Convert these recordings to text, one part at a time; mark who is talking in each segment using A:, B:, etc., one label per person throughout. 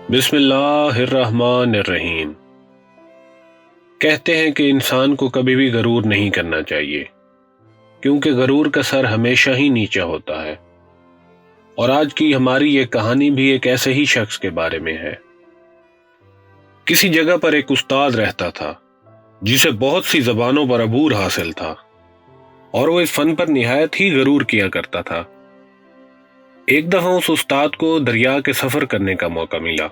A: بسم اللہ الرحمن الرحیم۔ کہتے ہیں کہ انسان کو کبھی بھی غرور نہیں کرنا چاہیے، کیونکہ غرور کا سر ہمیشہ ہی نیچا ہوتا ہے۔ اور آج کی ہماری یہ کہانی بھی ایک ایسے ہی شخص کے بارے میں ہے۔ کسی جگہ پر ایک استاد رہتا تھا جسے بہت سی زبانوں پر عبور حاصل تھا، اور وہ اس فن پر نہایت ہی غرور کیا کرتا تھا۔ ایک دفعہ اس استاد کو دریا کے سفر کرنے کا موقع ملا۔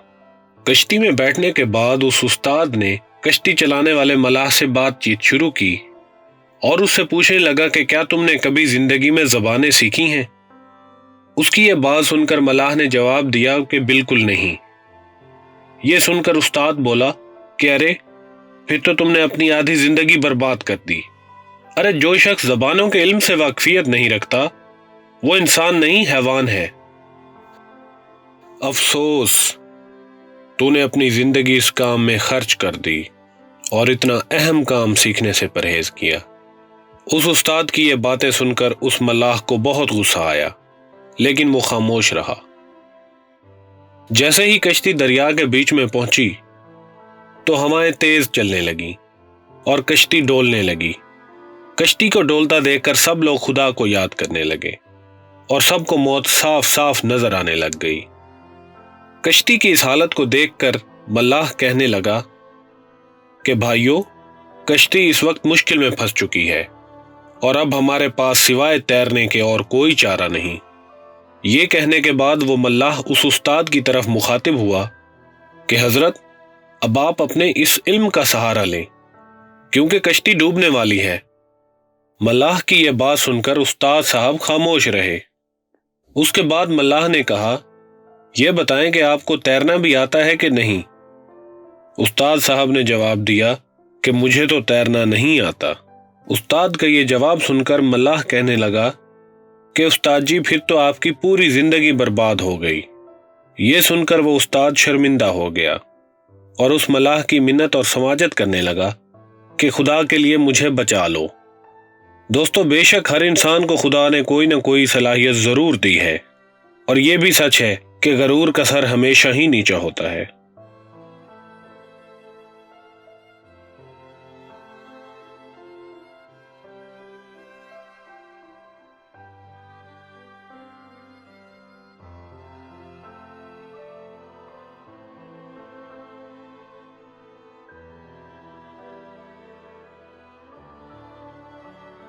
A: کشتی میں بیٹھنے کے بعد اس استاد نے کشتی چلانے والے ملاح سے بات چیت شروع کی اور اس سے پوچھنے لگا کہ کیا تم نے کبھی زندگی میں زبانیں سیکھی ہیں؟ اس کی یہ بات سن کر ملاح نے جواب دیا کہ بالکل نہیں۔ یہ سن کر استاد بولا کہ ارے پھر تو تم نے اپنی آدھی زندگی برباد کر دی۔ ارے جو شخص زبانوں کے علم سے واقفیت نہیں رکھتا وہ انسان نہیں، حیوان ہے۔ افسوس تو نے اپنی زندگی اس کام میں خرچ کر دی اور اتنا اہم کام سیکھنے سے پرہیز کیا۔ اس استاد کی یہ باتیں سن کر اس ملاح کو بہت غصہ آیا، لیکن وہ خاموش رہا۔ جیسے ہی کشتی دریا کے بیچ میں پہنچی تو ہوائیں تیز چلنے لگیں اور کشتی ڈولنے لگی۔ کشتی کو ڈولتا دیکھ کر سب لوگ خدا کو یاد کرنے لگے اور سب کو موت صاف صاف نظر آنے لگ گئی۔ کشتی کی اس حالت کو دیکھ کر ملاح کہنے لگا کہ بھائیو، کشتی اس وقت مشکل میں پھنس چکی ہے اور اب ہمارے پاس سوائے تیرنے کے اور کوئی چارہ نہیں۔ یہ کہنے کے بعد وہ ملاح اس استاد کی طرف مخاطب ہوا کہ حضرت، اب آپ اپنے اس علم کا سہارا لیں کیونکہ کشتی ڈوبنے والی ہے۔ ملاح کی یہ بات سن کر استاد صاحب خاموش رہے۔ اس کے بعد ملاح نے کہا، یہ بتائیں کہ آپ کو تیرنا بھی آتا ہے کہ نہیں؟ استاد صاحب نے جواب دیا کہ مجھے تو تیرنا نہیں آتا۔ استاد کا یہ جواب سن کر ملاح کہنے لگا کہ استاد جی پھر تو آپ کی پوری زندگی برباد ہو گئی۔ یہ سن کر وہ استاد شرمندہ ہو گیا اور اس ملاح کی منت اور سماجت کرنے لگا کہ خدا کے لیے مجھے بچا لو۔ دوستو، بے شک ہر انسان کو خدا نے کوئی نہ کوئی صلاحیت ضرور دی ہے، اور یہ بھی سچ ہے کہ غرور کا سر ہمیشہ ہی نیچا ہوتا ہے۔